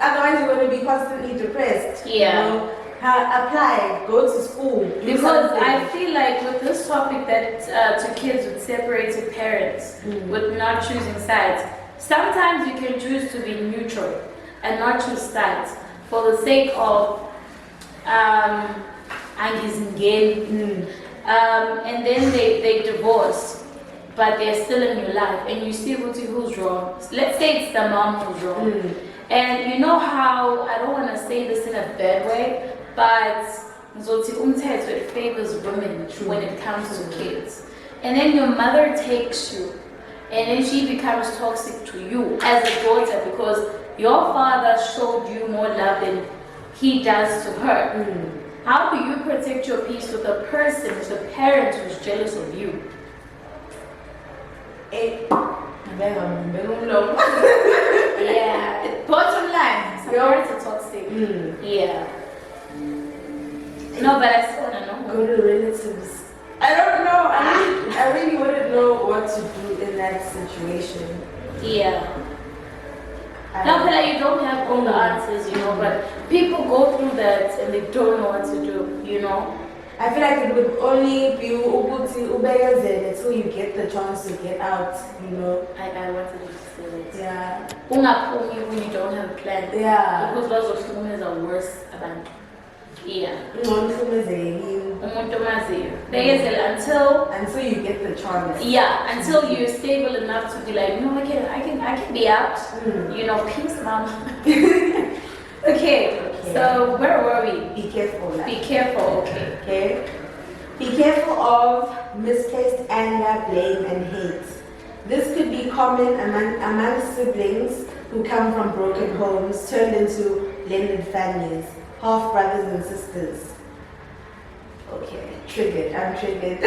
Otherwise you're going to be constantly depressed. Yeah. You know? Apply, go to school. Because I feel like with this topic that to kids with separated parents, with not choosing sides, sometimes you can choose to be neutral and not choose sides for the sake of and then they divorce, but they're still in your life, and you see who's wrong. Let's say it's the mom who's wrong. And you know how, I don't want to say this in a bad way, but it favors women when it comes to kids. And then your mother takes you, and then she becomes toxic to you as a daughter because your father showed you more love than he does to her. How do you protect your peace with a person, with a parent who's jealous of you? Yeah, bottom line, some parents are toxic. Yeah. No, but I still want to know. Go to relatives. I don't know. I really wouldn't know what to do in that situation. Yeah. No, but like, you don't have all the answers, you know, but people go through that and they don't know what to do, you know. I feel like it would only be until you get the chance to get out, you know. I wanted to say it. Yeah. When you don't have a plan. Yeah. Because lots of women are worse about. Yeah. Until you get the chance. Yeah, until you're stable enough to be like, no, I can be out. You know, peace, mom. Okay. So where were we? Be careful. Be careful. Okay. Be careful of misplaced anger, blame, and hate. This could be common among siblings who come from broken homes turned into blended families. Half brothers and sisters. Okay, I'm triggered.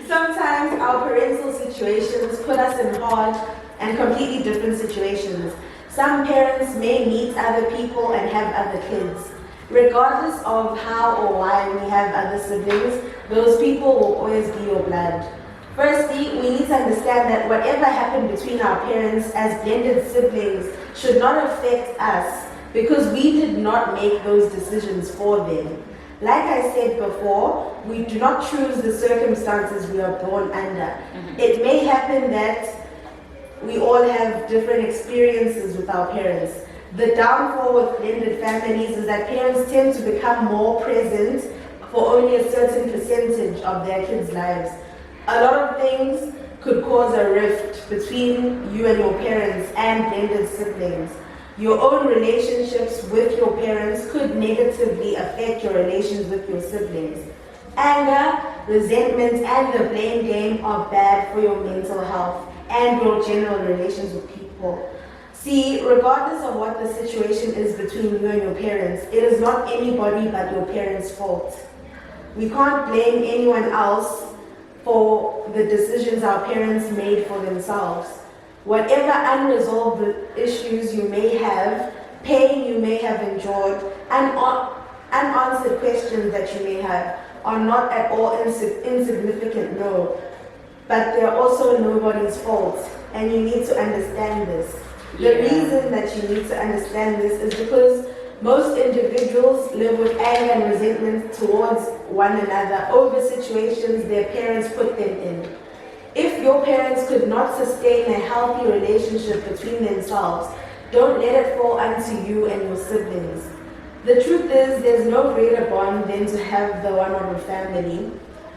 Sometimes our parental situations put us in hard and completely different situations. Some parents may meet other people and have other kids. Regardless of how or why we have other siblings, those people will always be your blood. Firstly, we need to understand that whatever happened between our parents as blended siblings should not affect us because we did not make those decisions for them. Like I said before, we do not choose the circumstances we are born under. It may happen that we all have different experiences with our parents. The downfall with blended families is that parents tend to become more present for only a certain percentage of their kids' lives. A lot of things could cause a rift between you and your parents and blended siblings. Your own relationships with your parents could negatively affect your relations with your siblings. Anger, resentment, and the blame game are bad for your mental health and your general relations with people. See, regardless of what the situation is between you and your parents, it is not anybody but your parents' fault. We can't blame anyone else for the decisions our parents made for themselves. Whatever unresolved issues you may have, pain you may have endured, and unanswered questions that you may have are not at all insignificant, no. But they're also nobody's fault, and you need to understand this. The reason that you need to understand this is because most individuals live with anger and resentment towards one another over situations their parents put them in. If your parents could not sustain a healthy relationship between themselves, don't let it fall onto you and your siblings. The truth is, there's no greater bond than to have the one of a family.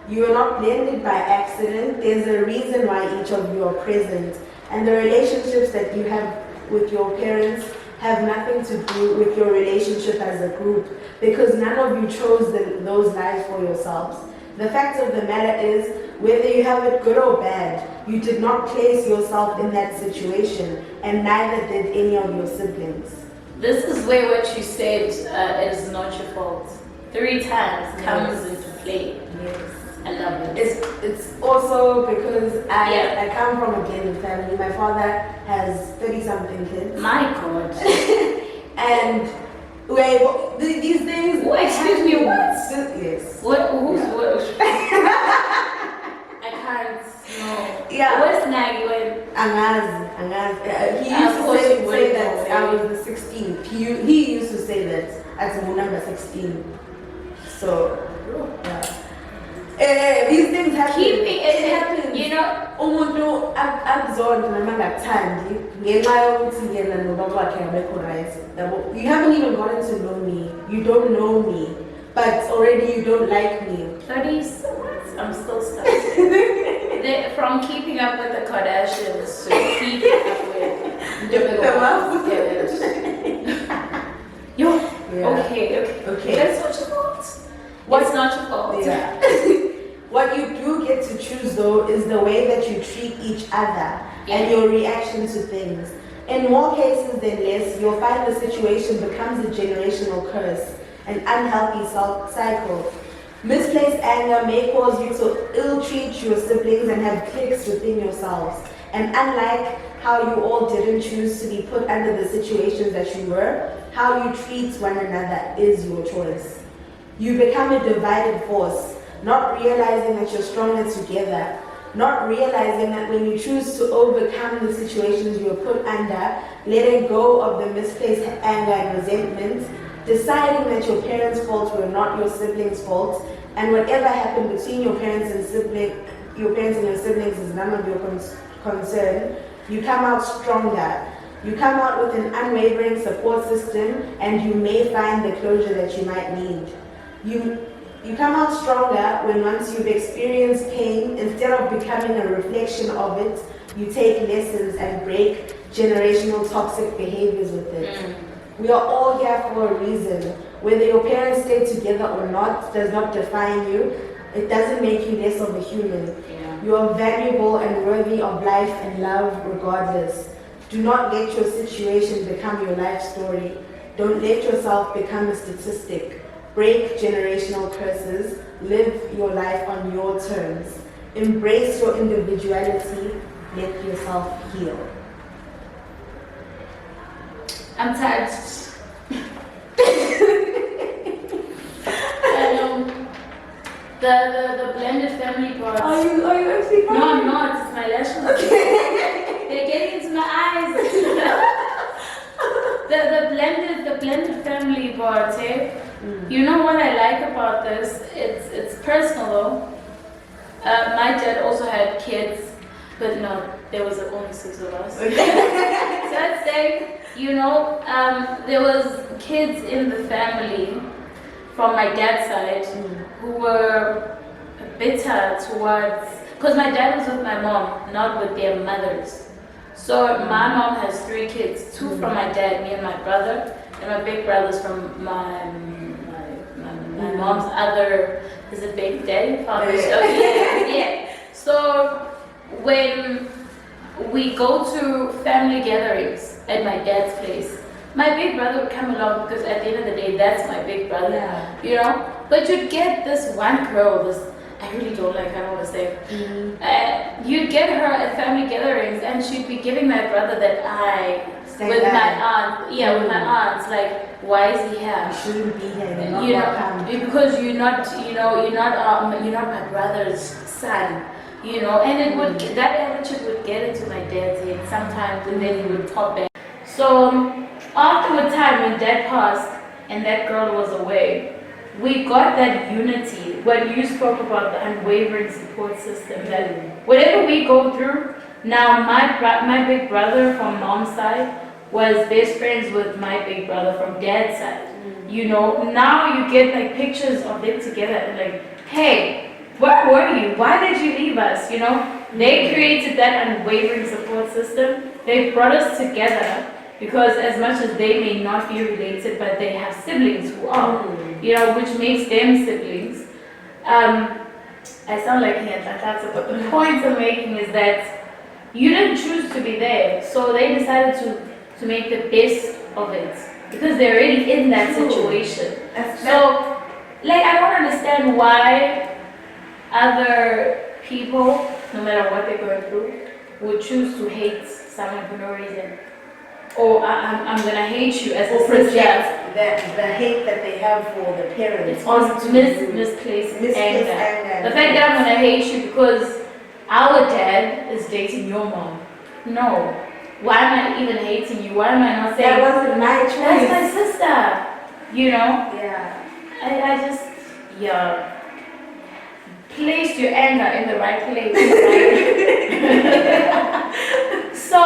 You are not blended by accident. There's a reason why each of you are present. And the relationships that you have with your parents have nothing to do with your relationship as a group, because none of you chose those lives for yourselves. The fact of the matter is, whether you have it good or bad, you did not place yourself in that situation, and neither did any of your siblings. This is where what you said is not your fault 3 times comes into play. Yes. I love it. It's also because I come from a blended family. My father has 30-something kids. My God. And these things... Oh, excuse me, what? Yes. What? I can't know. Yeah. What's Nagi when? Angaz. He used to say that I was the 16th. He used to say that as number 16. So, yeah. These things happen. It happens. You know, umuntu absorbed noma ngathandi ngenxa yokuthi yena nobaba wakhe abekho right. You haven't even gotten to know me. You don't know me, but already you don't like me. 30 so what? I'm still stuck. From keeping up with the Kardashians to keeping up with Ntobeko Mafu. Yo. Yeah. Okay. That's not your fault. It's not your fault. Yeah. What you do get to choose, though, is the way that you treat each other and your reaction to things. In more cases than less, you'll find the situation becomes a generational curse, an unhealthy cycle. Misplaced anger may cause you to ill-treat your siblings and have cliques within yourselves. And unlike how you all didn't choose to be put under the situations that you were, how you treat one another is your choice. You become a divided force, not realizing that you're stronger together, not realizing that when you choose to overcome the situations you're put under, letting go of the misplaced anger and resentment, deciding that your parents' faults were not your siblings' faults, and whatever happened between your parents and your siblings is none of your concern, you come out stronger. You come out with an unwavering support system, and you may find the closure that you might need. You come out stronger when once you've experienced pain, instead of becoming a reflection of it, you take lessons and break generational toxic behaviors with it. We are all here for a reason. Whether your parents stay together or not does not define you. It doesn't make you less of a human. You are valuable and worthy of life and love regardless. Do not let your situation become your life story. Don't let yourself become a statistic. Break generational curses. Live your life on your terms. Embrace your individuality. Let yourself heal. I'm touched. The blended family parts. Are you actually No, I'm not. It's my lashes. They're getting into my eyes. the blended family part, eh? You know what I like about this? It's personal though. My dad also had kids, but no, there was only 6 of us. So I'd say, there was kids in the family from my dad's side who were bitter towards, because my dad was with my mom, not with their mothers. So my mom has 3 kids, 2 from my dad, me and my brother, and my big brother's from my mom's other, is it big daddy? Father? Yeah. So when we go to family gatherings at my dad's place, my big brother would come along because at the end of the day, that's my big brother, But you'd get this one girl, I really don't like her, I want to say. You'd get her at family gatherings and she'd be giving my brother that eye with my aunt. Yeah, with my aunts. Like, why is he here? You shouldn't be here. Because you're not my brother's son. And it would that attitude would get into my dad's head sometimes, and then he would talk back. So after a time when dad passed and that girl was away, we got that unity. When you spoke about the unwavering support system, that whatever we go through, now my big brother from mom's side was best friends with my big brother from dad's side. Now you get like pictures of them together and like, hey, where were you? Why did you leave us? They created that unwavering support system. They brought us together because as much as they may not be related, but they have siblings who are, which makes them siblings. I sound like Hiyatatata, but the point I'm making is that you didn't choose to be there, so they decided to make the best of it because they're already in that situation. So, like, I don't understand why other people, no matter what they're going through, would choose to hate someone for no reason. Or I'm gonna hate you as a sister. The hate that they have for the parents. It's misplaced anger. The fact that I'm gonna hate you because our dad is dating your mom. No. Why am I even hating you? Why am I not saying that wasn't my choice? That's my sister. Yeah. I just place your anger in the right place. So,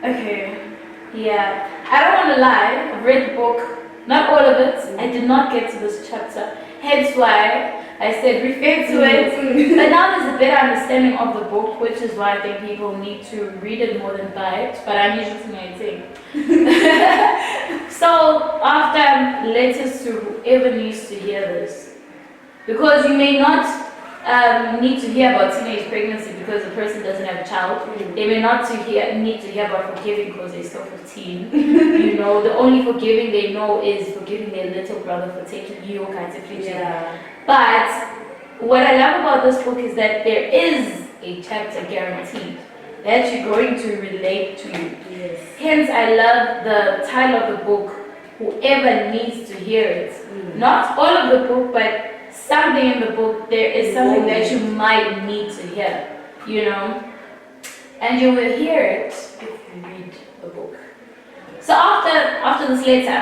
okay, I don't want to lie, I've read the book, not all of it, I did not get to this chapter, hence why I said refer to it, but now there's a better understanding of the book, which is why I think people need to read it more than buy it, but I'm usually to my thing. So, after letters to whoever needs to hear this, because you may not need to hear about teenage pregnancy because the person doesn't have a child. They may not need to hear about forgiving because they're still 15. The only forgiving they know is forgiving their little brother for taking you kinds of preaching. But what I love about this book is that there is a chapter guaranteed that you're going to relate to. Yes. Hence, I love the title of the book, Whoever Needs to Hear It. Not all of the book, but something in the book, there is something that you might need to hear, and you will hear it if you read the book. So after this letter,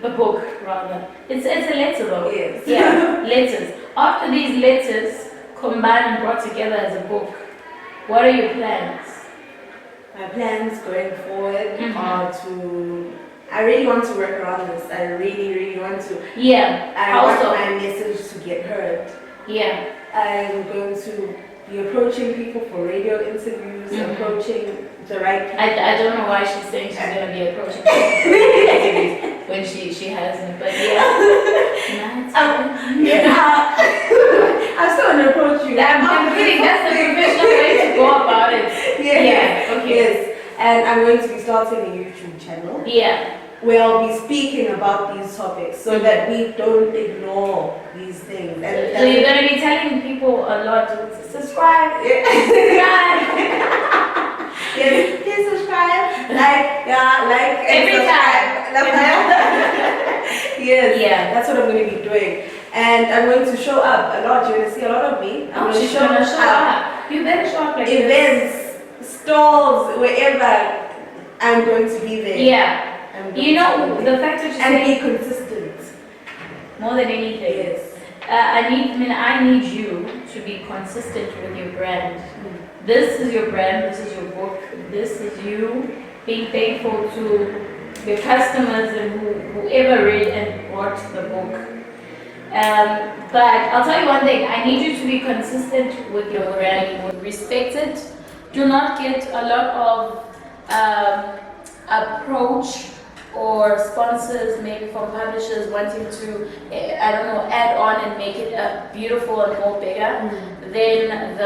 the book rather, it's a letter though. Yes. Yeah, letters. After these letters combined and brought together as a book, what are your plans? My plans going forward are I really want to work around this. I really, really want to. I want my message to get heard. I'm going to be approaching people for radio interviews, approaching the right people. I don't know why she's saying she's going to be approaching people for radio interviews when she hasn't, but I'm still going to approach you. I'm kidding, that's the professional way to go about it. Yes. And I'm going to be starting a YouTube channel. Where I'll be speaking about these topics so that we don't ignore these things. And so you're going to be telling people a lot to subscribe. Please subscribe. Like every time. Yes. That's what I'm going to be doing. And I'm going to show up a lot. You're going to see a lot of me. I'm going to show up. You better show up like events, stalls, wherever. I'm going to be there. Yeah. You know, the fact that you and say be consistent. more than anything. Yes. I need you to be consistent with your brand. This is your brand, this is your book, this is you being thankful to your customers and whoever read and bought the book. But I'll tell you one thing, I need you to be consistent with your brand, respect it. Do not get a lot of approach or sponsors, maybe from publishers wanting to, add on and make it beautiful and more bigger. Then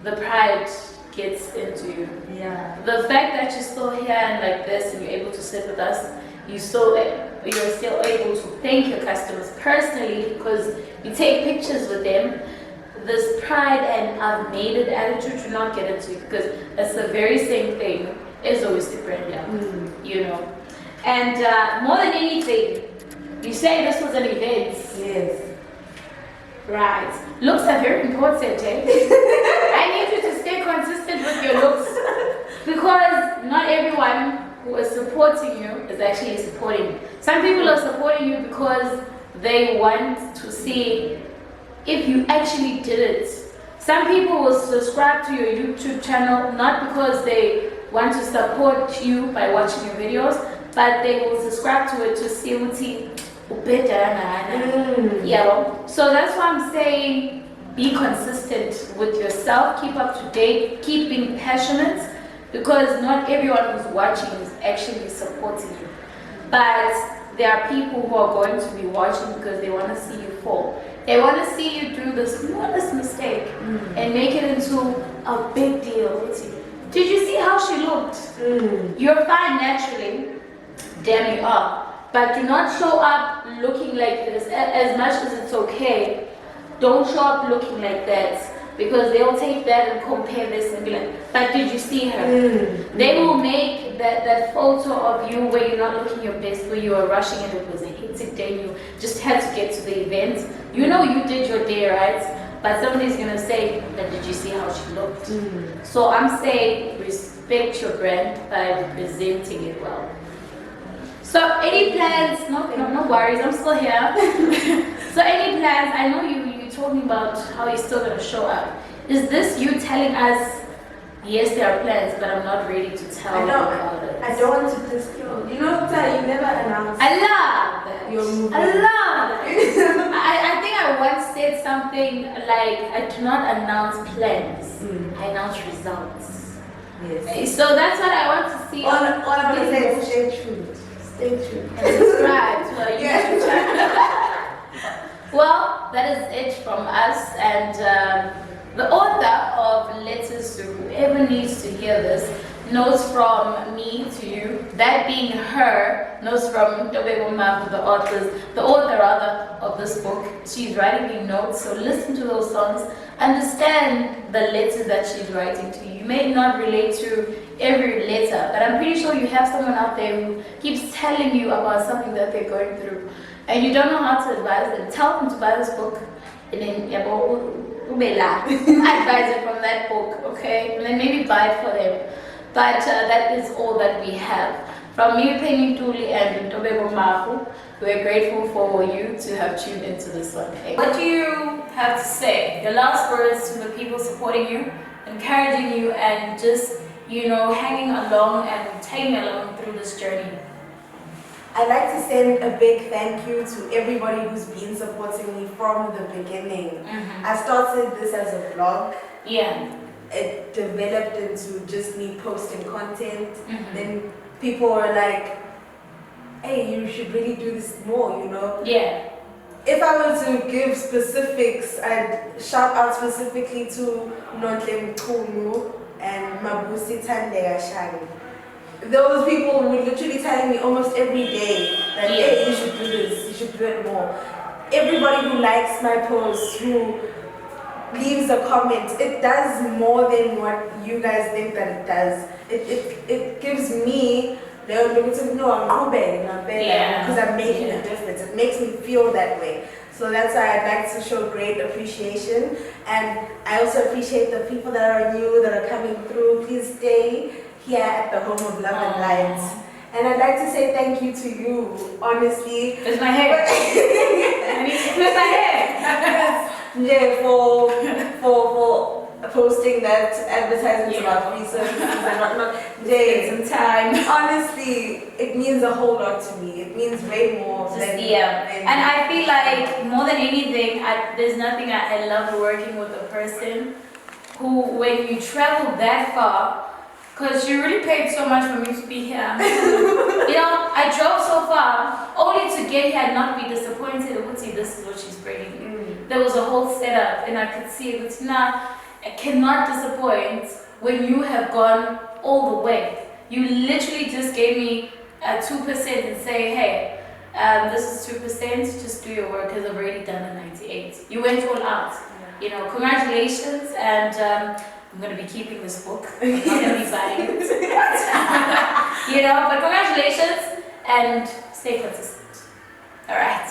the pride gets into you. Yeah. The fact that you're still here and like this and you're able to sit with us, you're still able to thank your customers personally because you take pictures with them. This pride and I've made it attitude should not get into you because it's the very same thing as always the brand, you know. And more than anything, you say this was an event. Yes. Right. Looks are very important, eh? I need you to stay consistent with your looks because not everyone who is supporting you is actually supporting you. Some people are supporting you because they want to see if you actually did it. Some people will subscribe to your YouTube channel not because they want to support you by watching your videos, but they will subscribe to it to see what yeah. So that's why I'm saying be consistent with yourself, keep up to date, keep being passionate, because not everyone who's watching is actually supporting you. But there are people who are going to be watching because they want to see you fall. They want to see you do the smallest mistake and make it into a big deal. Did you see how she looked? You're fine naturally, damn you are. But do not show up looking like this. As much as it's okay, don't show up looking like that because they'll take that and compare this and be like, but did you see her? They will make that photo of you where you're not looking your best, where you were rushing and it was a hectic day and you just had to get to the event. You know you did your day, right? But somebody's going to say, but did you see how she looked? So I'm saying respect your brand by presenting it well. So any plans? No worries, I'm still here. So any plans? I know you told me about how you're still gonna show up. Is this you telling us, yes, there are plans, but I'm not ready to tell you about it? I don't want to disclose. You know, you never announce. I love that. Your movement. I love that. I think I once said something like, I do not announce plans. I announce results. Yes. So that's what I want to see. All I'm gonna say is stay true. Stay tuned and subscribe to our YouTube channel. Well, that is it from us and the author of Letters to Whoever Needs to Hear This. Notes from me to you, that being her, notes from Ntobeko Mafu, the author of this book. She's writing me notes, so listen to those songs, understand the letters that she's writing to you. You may not relate to every letter, but I'm pretty sure you have someone out there who keeps telling you about something that they're going through, and you don't know how to advise them. Tell them to buy this book, and then advise it from that book, okay? And then maybe buy it for them. But that is all that we have. From me, Tuli and Ntobeko Mafu, we're grateful for you to have tuned into this one. What do you have to say? Your last words to the people supporting you, encouraging you, and just, hanging along and taking along through this journey. I'd like to send a big thank you to everybody who's been supporting me from the beginning. I started this as a vlog. Yeah. It developed into just me posting content. Then people were like, hey, you should really do this more, Yeah. If I were to give specifics, I'd shout out specifically to Ntobeko and Mabusi Tandega Shani. Those people were literally telling me almost every day that, hey, you should do this, you should do it more. Everybody who likes my posts, who leaves a comment, it does more than what you guys think that it does. It gives me the No, I'm because I'm making a difference. It makes me feel that way. So that's why I'd like to show great appreciation. And I also appreciate the people that are new, that are coming through. Please stay here at the home of love and light. And I'd like to say thank you to you, honestly. It's my hair. I need to flip my hair. Yeah, for posting that advertisement about free services and whatnot. Jay, some time. Honestly, it means a whole lot to me. It means way more than and I feel like more than anything, there's nothing I love working with a person who, when you travel that far, because you really paid so much for me to be here. I drove so far only to get here and not be disappointed. I would see this is what she's bringing. There was a whole setup, and I could see it. But now I cannot disappoint when you have gone all the way. You literally just gave me 2% and say, hey, this is 2. Just do your work because I've already done the 98. You went all out. Congratulations, and I'm going to be keeping this book. I'm not going to be buying it. But congratulations and stay consistent. All right.